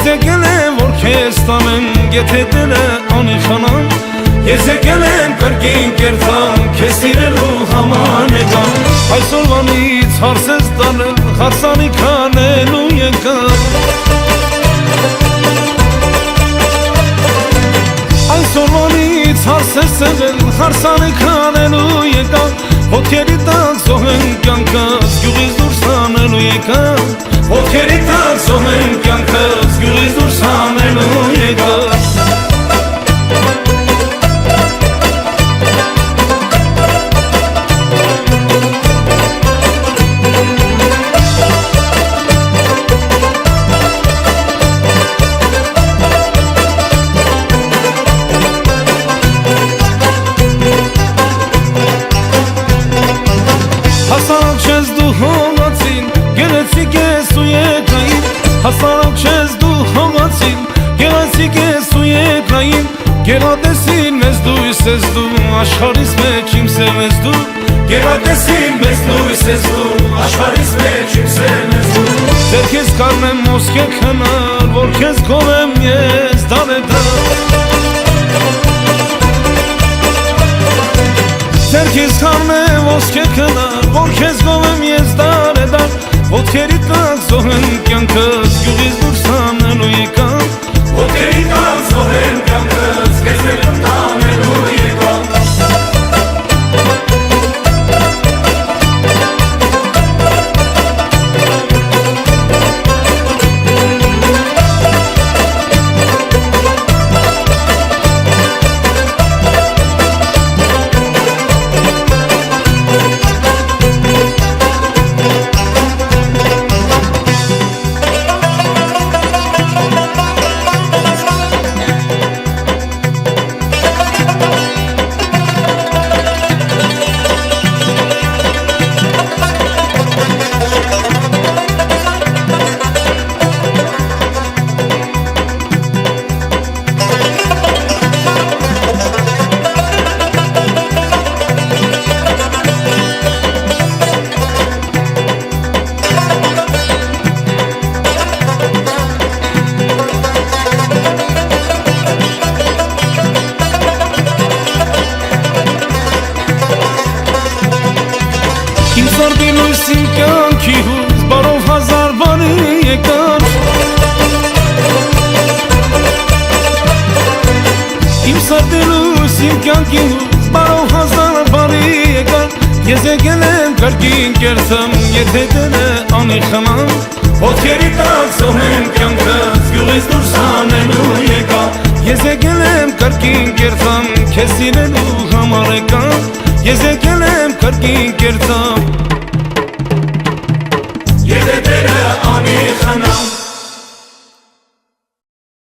եկել եմ, որ քեզ տանեմ, եթե դերը անիխանամ, ես եկել եմ կրկին կերտամ, քեզ սիրելու համար եկամ, այսօրվանից հարց ես տանել, հարսանիք անելու եկամ, այսօրվանից հարց ես եղել, հարսանիք անելու եկամ, ոտքերի տակ զոհեմ կյանքս, գյուղից դուրս հանելու եկամ, ոտքերի տակ զոհեմ կյանքս, գյուղից դուրս հանելու եկամ, հասարակ չես դու հողացին, գեղեցիկ ես ու եկրային, հասարակ չես դու հողացին, գեղեցիկ ես ու եկրային, գերատեսին մեզ դույս ես դու, աշխարհիս մեջ իմ սև ես դու, գերատեսին մեզ դույս ես դու, աշխարհիս մեջ իմ սև ես դու, դեր քեզ կարնեմ ոսկե քնար, որ քեզ գովեմ ես դարեդար, դեր քեզ կարնեմ ոսկե քնար, որ քեզ գովեմ ես դարեդար, ոտքերի տակ զոհեմ կյանքս, գյուղից դուրս հանելու եկամ, ոտքերի տակ զոհեմ կյանքս, քեզ եկամ տանելու եկամ, Իմ սարդի լույսին կյանքի հույս, բարով հազար բարի եկան, իմ սարդի լույսին կյանքի հույս, բարով հազար բարի եկան, ես եկել եմ կրկին կերտամ, եթե դերը անիխանամ, ոտքերի տակ զոհեմ կյանքս, գյուղից դուրս հանելու եկամ, ես եկել եմ կրկին կերտամ, քեզ սիրելու համար եկամ, ես եկել եմ կրկին կերտամ, եթե դերը անիխանամ